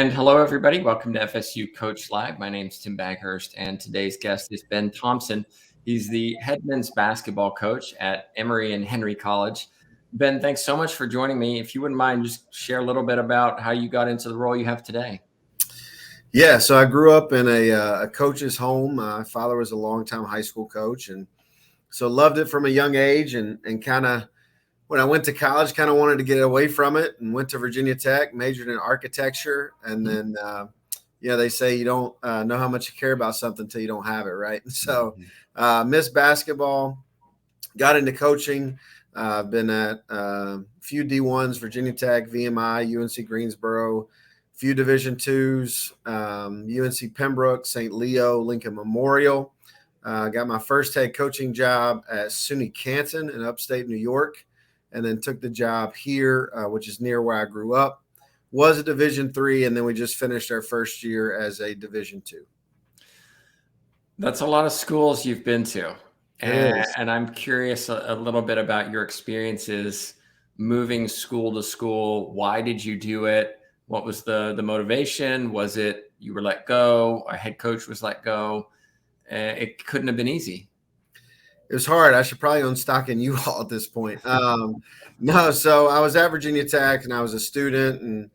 And hello, everybody. Welcome to FSU Coach Live. My name is Tim Baghurst, and today's guest is Ben Thompson. He's the head men's basketball coach at Emory and Henry College. Ben, thanks so much for joining me. If you wouldn't mind, just share a little bit about how you got into the role you have today. Yeah, so I grew up in a coach's home. My father was a longtime high school coach, and so loved it from a young age. And kind of when I went to college, kind of wanted to get away from it, and went to Virginia Tech, majored in architecture, and then they say you don't know how much you care about something until you don't have it, right? And so missed basketball, got into coaching. Been at a few D1s, Virginia Tech, VMI, UNC Greensboro, few Division IIs, UNC Pembroke, St. Leo, Lincoln Memorial. Got my first head coaching job at SUNY Canton in upstate New York, and then took the job here, which is near where I grew up. Was a Division III, and then we just finished our first year as a Division II. That's a lot of schools you've been to. And I'm curious a little bit about your experiences moving school to school. Why did you do it? What was the motivation? Was it you were let go? A head coach was let go? It couldn't have been easy. It was hard. I should probably own stock in U-Haul at this point. No, so I was at Virginia Tech, and I was a student, and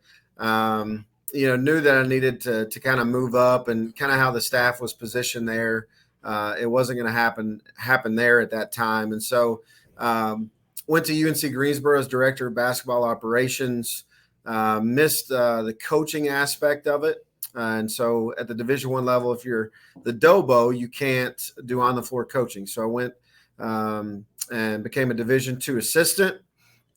knew that I needed to kind of move up, and kind of how the staff was positioned there. It wasn't going to happen there at that time, and so went to UNC Greensboro as director of basketball operations. Missed the coaching aspect of it. And so at the Division I level, if you're the DOBO, you can't do on-the-floor coaching. So I went and became a Division II assistant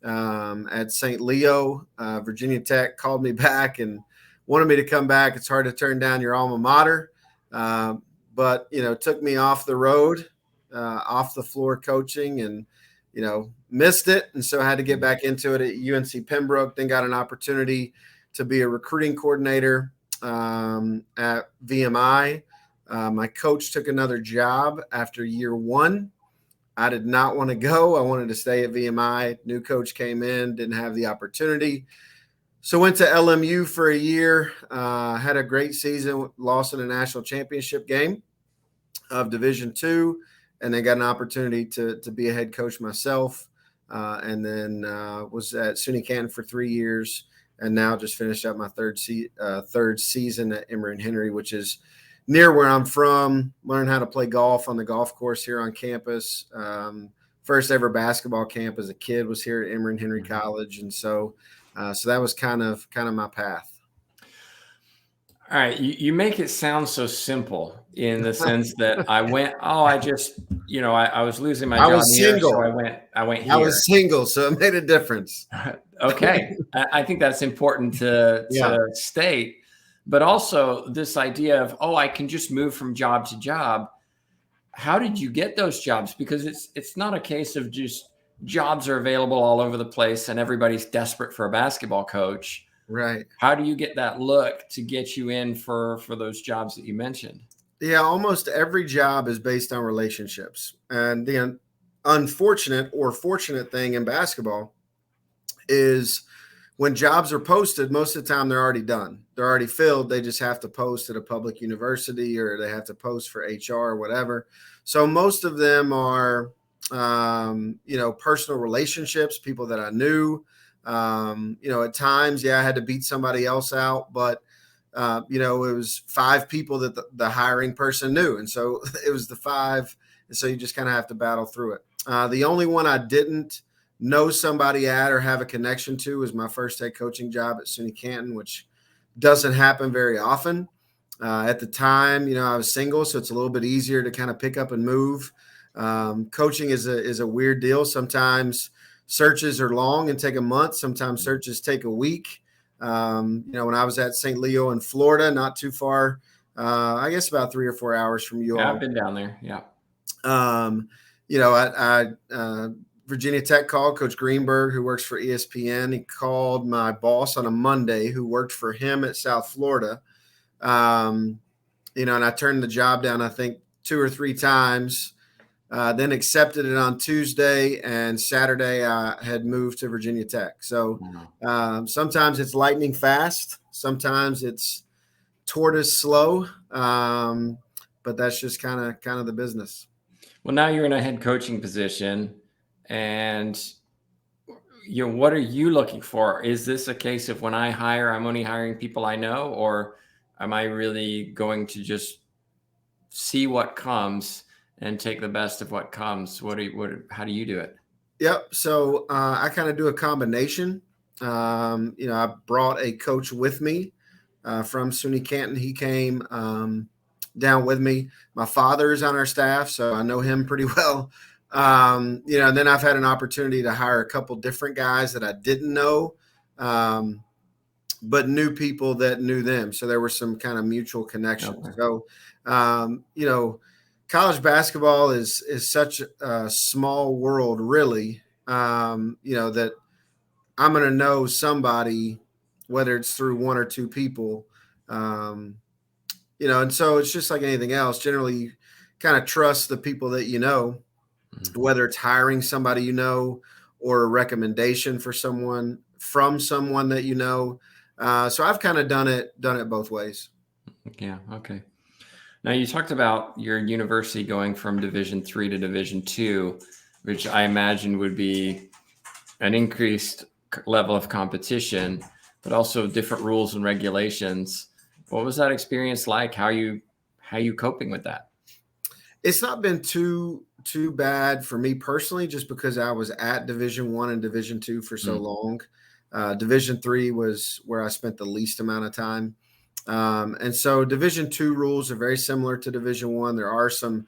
at St. Leo. Virginia Tech called me back and wanted me to come back. It's hard to turn down your alma mater, but took me off the road, off the floor coaching, and missed it. And so I had to get back into it at UNC Pembroke, then got an opportunity to be a recruiting coordinator at VMI. My coach took another job after year one. I did not want to go. I wanted to stay at VMI. New coach came in, didn't have the opportunity. So went to LMU for a year, had a great season, lost in a national championship game of Division II, and then got an opportunity to be a head coach myself. And then was at SUNY Canton for 3 years, and now just finished up my third season at Emory and Henry, which is near where I'm from. Learned how to play golf on the golf course here on campus. First ever basketball camp as a kid was here at Emory and Henry College, and so that was kind of my path. All right. You make it sound so simple in the sense that I went, I was losing my job here, so I went here. I was single, so it made a difference. Okay. I think that's important to state. But also this idea of, I can just move from job to job. How did you get those jobs? Because it's not a case of just jobs are available all over the place and everybody's desperate for a basketball coach. Right. How do you get that look to get you in for those jobs that you mentioned? Yeah, almost every job is based on relationships. And the unfortunate or fortunate thing in basketball is when jobs are posted, most of the time they're already done. They're already filled. They just have to post at a public university, or they have to post for HR or whatever. So most of them are, personal relationships, people that I knew. At times, I had to beat somebody else out, but it was 5 people that the hiring person knew. And so it was the 5. And so you just kind of have to battle through it. The only one I didn't know somebody at or have a connection to was my first head coaching job at SUNY Canton, which doesn't happen very often. At the time, I was single, so it's a little bit easier to kind of pick up and move. Coaching is a weird deal. Sometimes searches are long and take a month. Sometimes searches take a week. When I was at St. Leo in Florida, not too far, I guess about 3 or 4 hours from you all. Yeah, I've been down there. Yeah. Virginia Tech called Coach Greenberg, who works for ESPN. He called my boss on a Monday, who worked for him at South Florida. And I turned the job down, I think 2 or 3 times. then accepted it on Tuesday, and Saturday I had moved to Virginia Tech. So Wow. sometimes it's lightning fast, sometimes it's tortoise slow, but that's just kind of the business. Well, now you're in a head coaching position, and what are you looking for? Is this a case of when I hire, I'm only hiring people I know, or am I really going to just see what comes and take the best of what comes? How do you do it? Yep. So I kind of do a combination. I brought a coach with me from SUNY Canton. He came down with me. My father is on our staff, so I know him pretty well. And then I've had an opportunity to hire a couple different guys that I didn't know, um, but knew people that knew them. So there were some kind of mutual connections. Okay. So, um, you know, college basketball is such a small world, really. That I'm going to know somebody, whether it's through one or two people. Um, and so it's just like anything else. Generally, you kind of trust the people that you know, Mhm. whether it's hiring somebody or a recommendation for someone from someone that you know. So I've kind of done it both ways. Yeah. Okay. Now you talked about your university going from Division 3 to Division 2, which I imagine would be an increased level of competition, but also different rules and regulations. What was that experience like? How you coping with that? It's not been too bad for me personally, just because I was at Division 1 and Division 2 for so Mm, long. Division 3 was where I spent the least amount of time. And so Division 2 rules are very similar to Division 1. There are some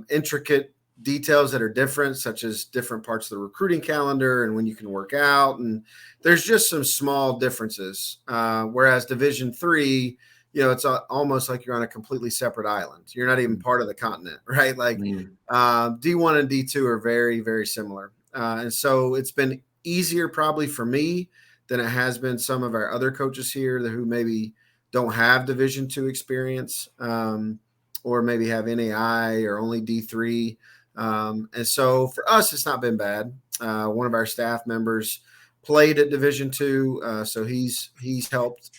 intricate details that are different, such as different parts of the recruiting calendar and when you can work out. And there's just some small differences. Whereas Division 3, it's almost like you're on a completely separate island. You're not even mm, part of the continent, right? Like mm. D1 and D2 are very, very similar. And so it's been easier probably for me than it has been some of our other coaches here who maybe don't have Division 2 experience, or maybe have NAI or only D3. And so for us, it's not been bad. One of our staff members played at Division 2, so he's helped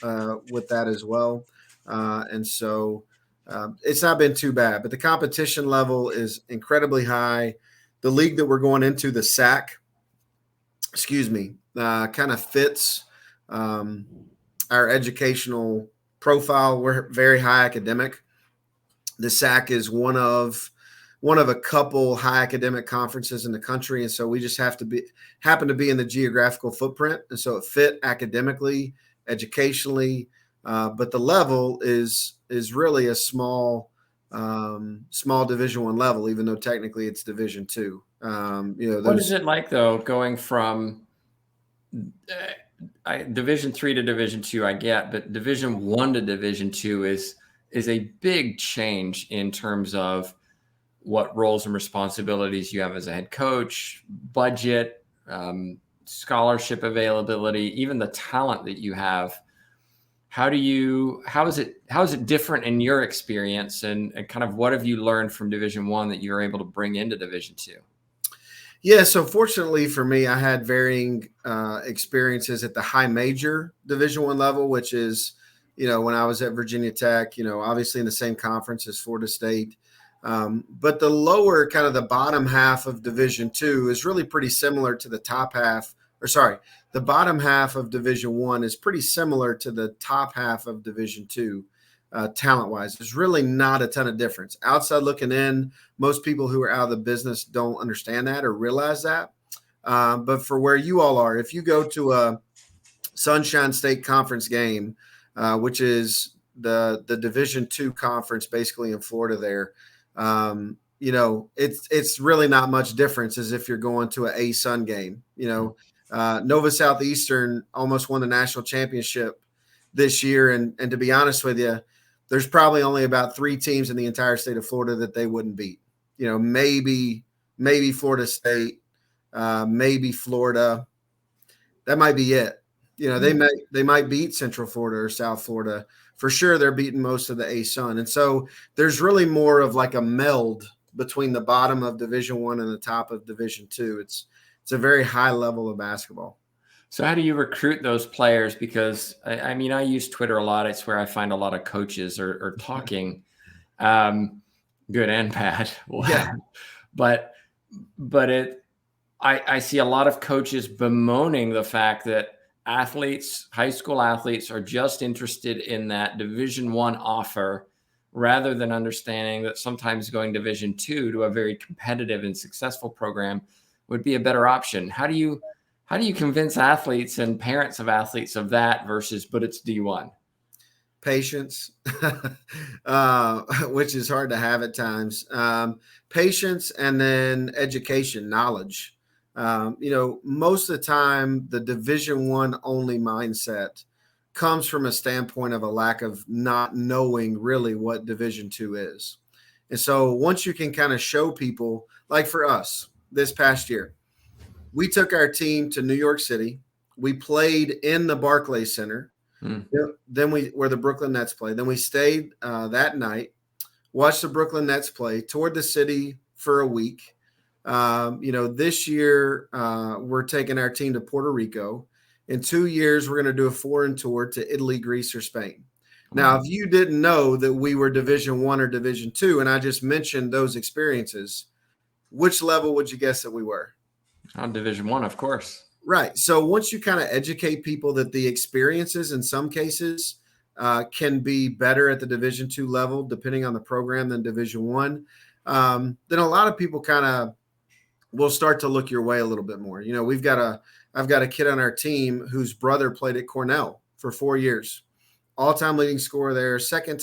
with that as well. And so it's not been too bad, but the competition level is incredibly high. The league that we're going into, the SAC, kind of fits um, our educational profile. We're very high academic. The SAC is one of a couple high academic conferences in the country, and so we just happen to be in the geographical footprint, and so it fit academically, educationally, but the level is really a small Division 1 level, even though technically it's Division 2. What is Those. it like though, going from Division 3 to Division 2? I get, but Division 1 to Division 2 is a big change in terms of what roles and responsibilities you have as a head coach, budget, scholarship availability, even the talent that you have. How is it different in your experience, and kind of what have you learned from Division 1 that you're able to bring into Division 2? Yeah, so fortunately for me, I had varying experiences at the high major Division 1 level, which is, when I was at Virginia Tech, obviously in the same conference as Florida State. But the lower, kind of the bottom half of Division 2 is really pretty similar to the top half, or sorry, the bottom half of Division 1 is pretty similar to the top half of Division 2. Talent wise, there's really not a ton of difference. Outside looking in, most people who are out of the business don't understand that or realize that. But for where you all are, if you go to a Sunshine State Conference game, which is the Division 2 conference, basically in Florida, there, it's really not much difference as if you're going to an A-Sun game. Nova Southeastern almost won the national championship this year, and to be honest with you, there's probably only about 3 teams in the entire state of Florida that they wouldn't beat. Maybe Florida State, maybe Florida. That might be it. They might beat Central Florida or South Florida for sure. They're beating most of the A-Sun, and so there's really more of like a meld between the bottom of Division I and the top of Division II. It's a very high level of basketball. So how do you recruit those players? Because I mean, I use Twitter a lot. It's where I find a lot of coaches are talking, um, good and bad. Yeah. but but I see a lot of coaches bemoaning the fact that athletes, high school athletes, are just interested in that Division I offer rather than understanding that sometimes going Division II to a very competitive and successful program would be a better option. How do you convince athletes and parents of athletes of that versus, but it's D1? Patience, which is hard to have at times. Patience, and then education, knowledge. Most of the time, the Division I only mindset comes from a standpoint of a lack of not knowing really what Division II is. And so once you can kind of show people, like for us this past year, we took our team to New York City. We played in the Barclays Center. Hmm. Then where the Brooklyn Nets played. Then we stayed that night, watched the Brooklyn Nets play, toured the city for a week. This year we're taking our team to Puerto Rico. In 2 years, we're going to do a foreign tour to Italy, Greece, or Spain. Now, if you didn't know that we were Division I or Division II, and I just mentioned those experiences, which level would you guess that we were? On Division I, of course. Right. So once you kind of educate people that the experiences in some cases can be better at the Division II level, depending on the program, than Division I, then a lot of people kind of will start to look your way a little bit more. I've got a kid on our team whose brother played at Cornell for 4 years, all-time leading scorer there, second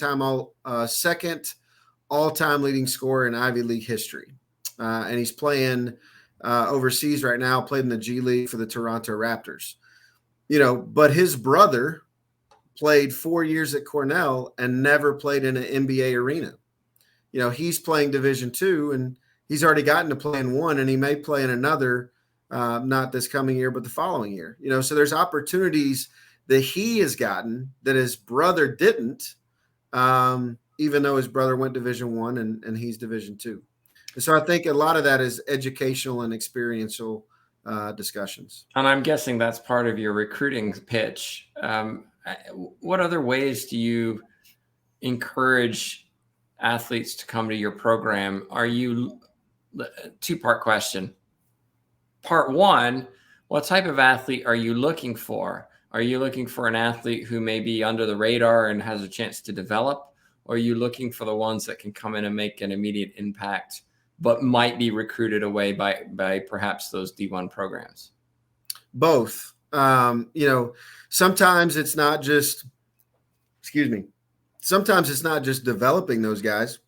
all-time leading scorer in Ivy League history, and he's playing overseas right now, played in the G League for the Toronto Raptors. But his brother played 4 years at Cornell and never played in an NBA arena. He's playing Division II, and he's already gotten to play in one, and he may play in another, not this coming year, but the following year. So there's opportunities that he has gotten that his brother didn't, even though his brother went Division I and he's Division II. And so I think a lot of that is educational and experiential discussions. And I'm guessing that's part of your recruiting pitch. What other ways do you encourage athletes to come to your program? Two-part question. Part one, what type of athlete are you looking for? Are you looking for an athlete who may be under the radar and has a chance to develop? Or are you looking for the ones that can come in and make an immediate impact, but might be recruited away by perhaps those D1 programs? Both. Sometimes it's not just, sometimes it's not just developing those guys.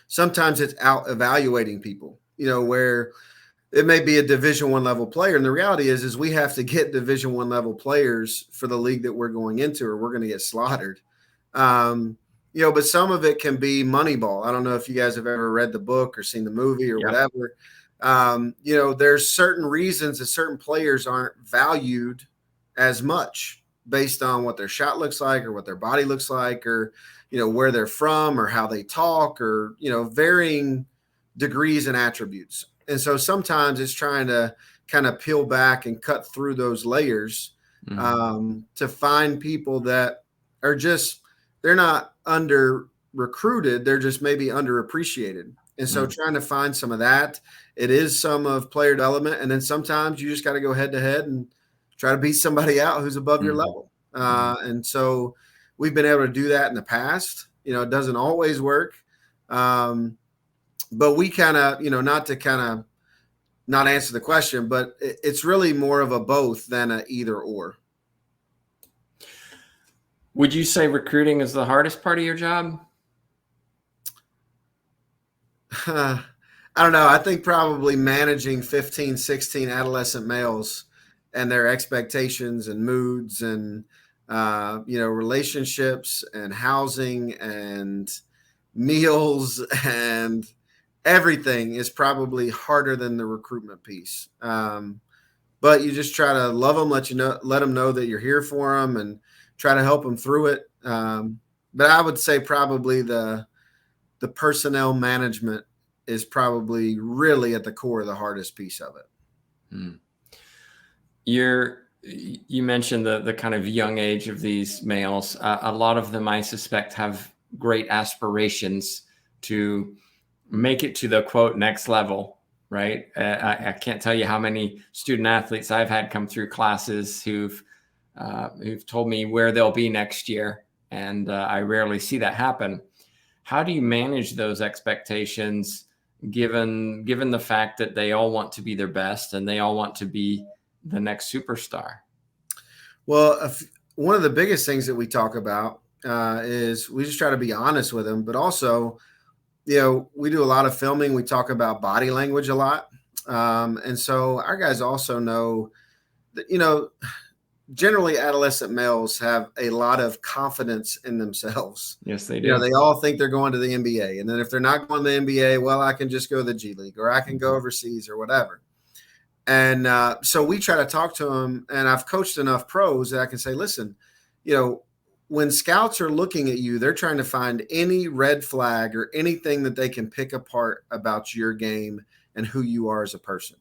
Sometimes it's out evaluating people, where it may be a Division I level player. And the reality is we have to get Division I level players for the league that we're going into, or we're going to get slaughtered. But some of it can be Moneyball. I don't know if you guys have ever read the book or seen the movie or whatever. There's certain reasons that certain players aren't valued as much based on what their shot looks like or what their body looks like, or, where they're from or how they talk, or, varying degrees and attributes. And so sometimes it's trying to kind of peel back and cut through those layers to find people that are just, they're not under recruited. They're just maybe underappreciated. And so trying to find some of that, it is some of player development. And then sometimes you just got to go head to head and try to beat somebody out who's above your level. And so we've been able to do that in the past. It doesn't always work. But we kind of, not answer the question, but it's really more of a both than a either or. Would you say recruiting is the hardest part of your job? I don't know. I think probably managing 15, 16 adolescent males and their expectations and moods and, relationships and housing and meals and everything is probably harder than the recruitment piece. But you just try to love them, let them know that you're here for them, and try to help them through it. But I would say probably the personnel management is probably really at the core of the hardest piece of it. Hmm. You mentioned the kind of young age of these males. A lot of them, I suspect, have great aspirations to make it to the quote next level, right? I can't tell you how many student athletes I've had come through classes who've told me where they'll be next year, and I rarely see that happen. How do you manage those expectations, given the fact that they all want to be their best and they all want to be the next superstar? Well, one of the biggest things that we talk about is we just try to be honest with them, but also, we do a lot of filming. We talk about body language a lot. And so our guys also know that, generally adolescent males have a lot of confidence in themselves. Yes, they do. They all think they're going to the NBA. And then if they're not going to the NBA, well, I can just go to the G League or I can go overseas or whatever. And so we try to talk to them. And I've coached enough pros that I can say, listen, when scouts are looking at you, they're trying to find any red flag or anything that they can pick apart about your game and who you are as a person.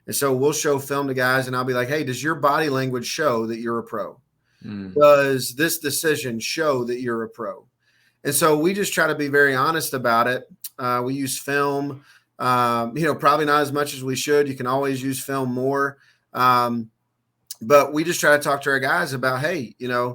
And so we'll show film to guys and I'll be like, hey, does your body language show that you're a pro? Does this decision show that you're a pro? And so we just try to be very honest about it. We use film, probably not as much as we should. You can always use film more. But we just try to talk to our guys about, hey, if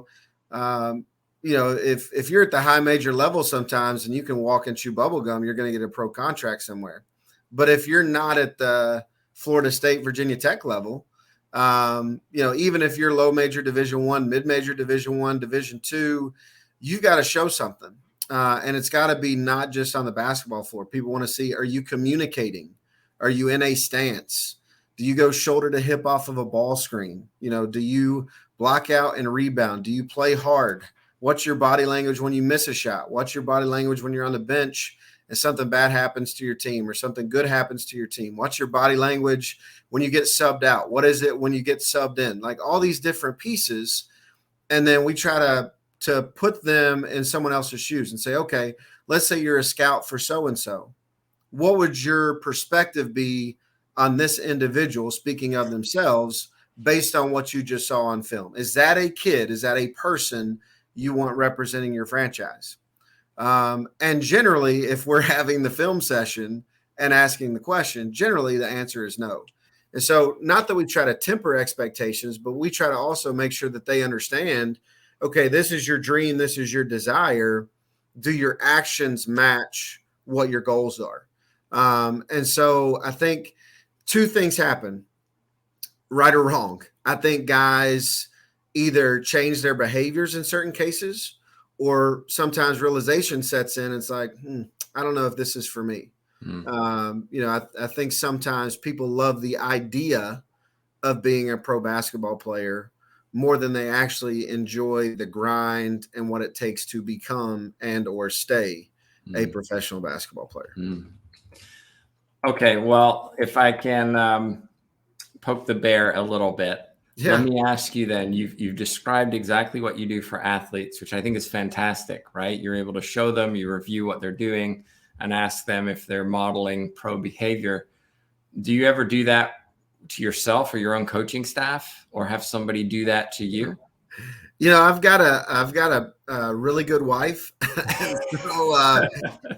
you're at the high major level sometimes and you can walk and chew bubble gum, you're going to get a pro contract somewhere. But if you're not at the Florida State, Virginia Tech level, even if you're low major Division I, mid major Division I, Division II, you've got to show something. And it's got to be not just on the basketball floor. People want to see, are you communicating? Are you in a stance? Do you go shoulder to hip off of a ball screen? Do you block out and rebound? Do you play hard? What's your body language when you miss a shot? What's your body language when you're on the bench and something bad happens to your team or something good happens to your team? What's your body language when you get subbed out? What is it when you get subbed in? Like all these different pieces. And then we try to put them in someone else's shoes and say, okay, let's say you're a scout for so-and-so. What would your perspective be on this individual, speaking of themselves, based on what you just saw on film? Is that a kid? Is that a person you want representing your franchise? And generally, if we're having the film session and asking the question, generally the answer is no. And so not that we try to temper expectations, but we try to also make sure that they understand, okay, this is your dream. This is your desire. Do your actions match what your goals are? And so I think two things happen, right or wrong. I think guys either change their behaviors in certain cases, or sometimes realization sets in. It's like, I don't know if this is for me. I think sometimes people love the idea of being a pro basketball player more than they actually enjoy the grind and what it takes to become and or stay a professional basketball player. Okay, well, if I can poke the bear a little bit, let me ask you then, you've described exactly what you do for athletes, which I think is fantastic, right? You're able to show them, you review what they're doing, and ask them if they're modeling pro behavior. Do you ever do that to yourself or your own coaching staff, or have somebody do that to you? I've got a really good wife. And so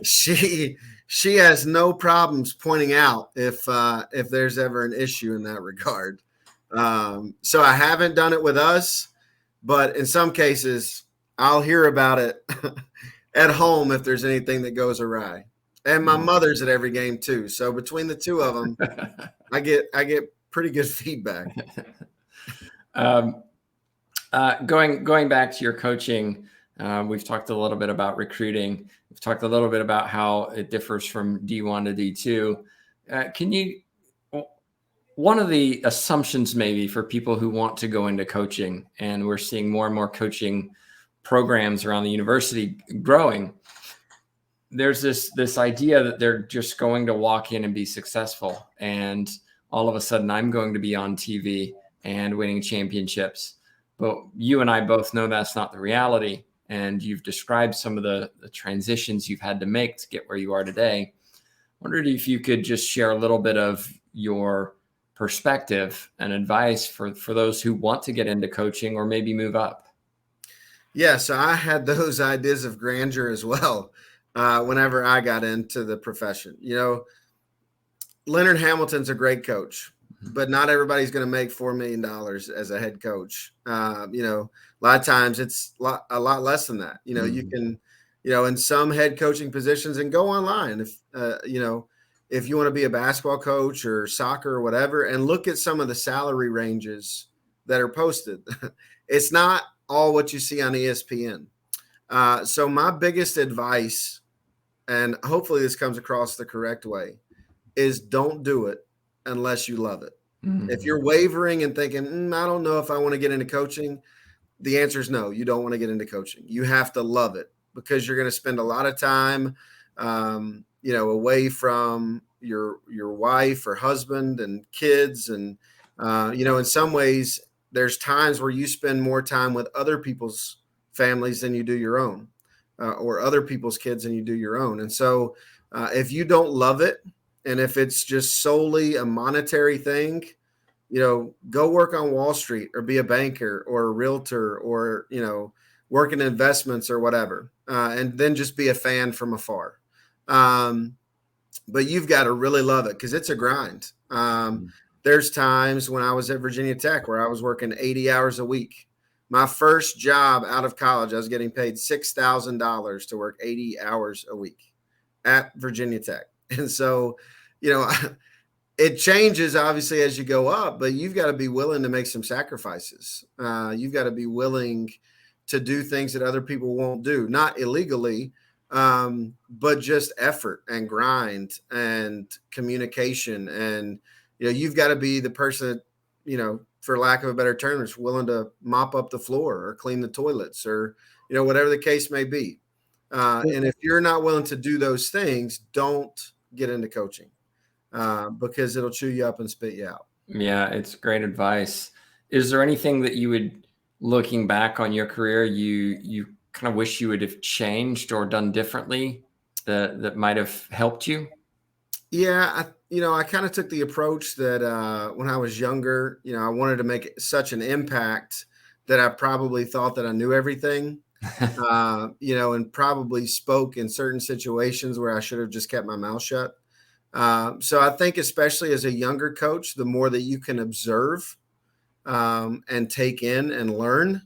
she has no problems pointing out if there's ever an issue in that regard. So I haven't done it with us, but in some cases I'll hear about it at home if there's anything that goes awry. And my mother's at every game too. So between the two of them, I get pretty good feedback. Going back to your coaching, we've talked a little bit about recruiting. We've talked a little bit about how it differs from D1 to D2. One of the assumptions maybe for people who want to go into coaching, and we're seeing more and more coaching programs around the university growing, there's this idea that they're just going to walk in and be successful. And all of a sudden I'm going to be on TV and winning championships. But you and I both know that's not the reality. And you've described some of the transitions you've had to make to get where you are today. Wondered if you could just share a little bit of your perspective and advice for those who want to get into coaching or maybe move up. Yeah, so I had those ideas of grandeur as well whenever I got into the profession. Leonard Hamilton's a great coach, but not everybody's going to make $4 million as a head coach. A lot of times it's a lot less than that. You Mm-hmm. can, in some head coaching positions, and go online if you want to be a basketball coach or soccer or whatever, and look at some of the salary ranges that are posted. It's not all what you see on ESPN. So my biggest advice, and hopefully this comes across the correct way, is don't do it unless you love it. If Mm-hmm. you're wavering and thinking, I don't know if I want to get into coaching, the answer is no, you don't want to get into coaching. You have to love it, because you're going to spend a lot of time, away from your wife or husband and kids. And, in some ways, there's times where you spend more time with other people's families than you do your own, or other people's kids than you do your own. And so if you don't love it, and if it's just solely a monetary thing, go work on Wall Street or be a banker or a realtor, or, work in investments or whatever, and then just be a fan from afar. Um, but you've got to really love it, because it's a grind. There's times when I was at Virginia Tech where I was working 80 hours a week. My first job out of college, I was getting paid $6,000 to work 80 hours a week at Virginia Tech. And so, you know, it changes obviously as you go up, but you've got to be willing to make some sacrifices. You've got to be willing to do things that other people won't do, not illegally, but just effort and grind and communication. And, you've got to be the person that, for lack of a better term, is willing to mop up the floor or clean the toilets, or, whatever the case may be. And if you're not willing to do those things, don't get into coaching, because it'll chew you up and spit you out. Yeah, it's great advice. Is there anything that you would, looking back on your career, you kind of wish you would have changed or done differently that might have helped you? Yeah, I kind of took the approach that when I was younger, I wanted to make such an impact that I probably thought that I knew everything, and probably spoke in certain situations where I should have just kept my mouth shut. So I think, especially as a younger coach, the more that you can observe, and take in and learn,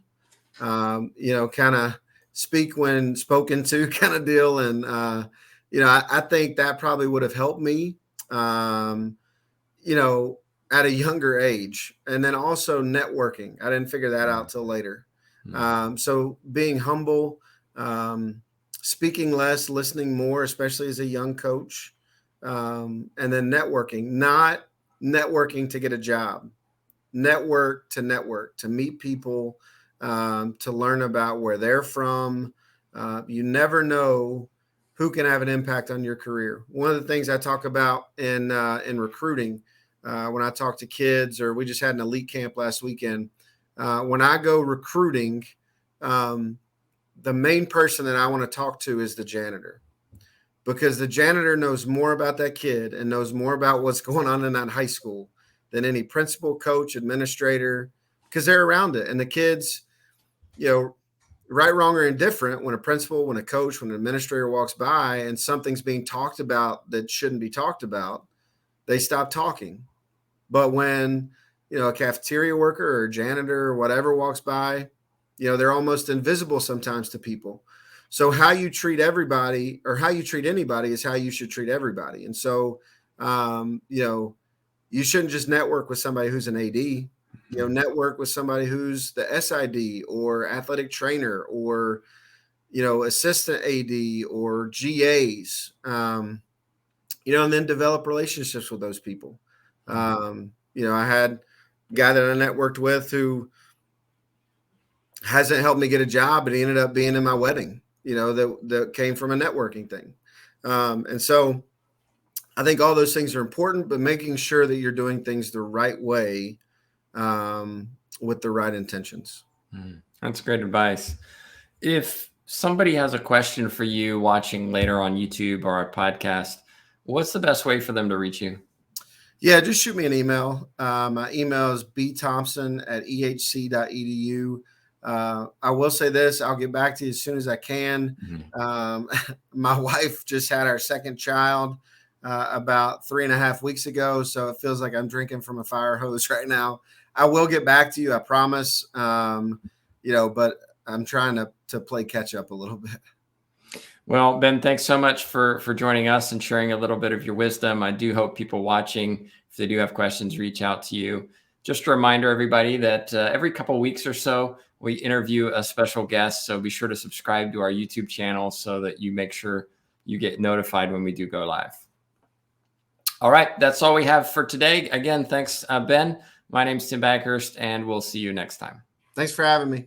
kind of speak when spoken to kind of deal. And, I think that probably would have helped me, um, you know, at a younger age. And then also networking. I didn't figure that out till later. Mm. So being humble, speaking less, listening more, especially as a young coach, and then networking, not networking to get a job, network to meet people, to learn about where they're from. You never know who can have an impact on your career. One of the things I talk about in recruiting, when I talk to kids, or we just had an elite camp last weekend. When I go recruiting, um, the main person that I want to talk to is the janitor, because the janitor knows more about that kid and knows more about what's going on in that high school than any principal, coach, administrator, because they're around it. And the kids, right, wrong, or indifferent, when a principal, when a coach, when an administrator walks by and something's being talked about that shouldn't be talked about, they stop talking. But when, a cafeteria worker or a janitor or whatever walks by, they're almost invisible sometimes to people. So how you treat everybody, or how you treat anybody, is how you should treat everybody. And so, you shouldn't just network with somebody who's an AD. Network with somebody who's the SID or athletic trainer, or, assistant AD or GAs, and then develop relationships with those people. I had a guy that I networked with who hasn't helped me get a job, but he ended up being in my wedding, that came from a networking thing. And so I think all those things are important, but making sure that you're doing things the right way, with the right intentions. That's great advice. If somebody has a question for you watching later on YouTube or our podcast, What's the best way for them to reach you? Yeah, just shoot me an email. My email is bthompson@ehc.edu. I will say this, I'll get back to you as soon as I can. Mhm. Um, my wife just had our second child about 3.5 weeks ago, so it feels like I'm drinking from a fire hose right now. I will get back to you, I promise. But I'm trying to play catch up a little bit. Well, Ben, thanks so much for joining us and sharing a little bit of your wisdom. I do hope people watching, if they do have questions, reach out to you. Just a reminder, everybody, that every couple of weeks or so, we interview a special guest. So be sure to subscribe to our YouTube channel so that you make sure you get notified when we do go live. All right, that's all we have for today. Again, thanks, Ben. My name's Tim Backhurst, and we'll see you next time. Thanks for having me.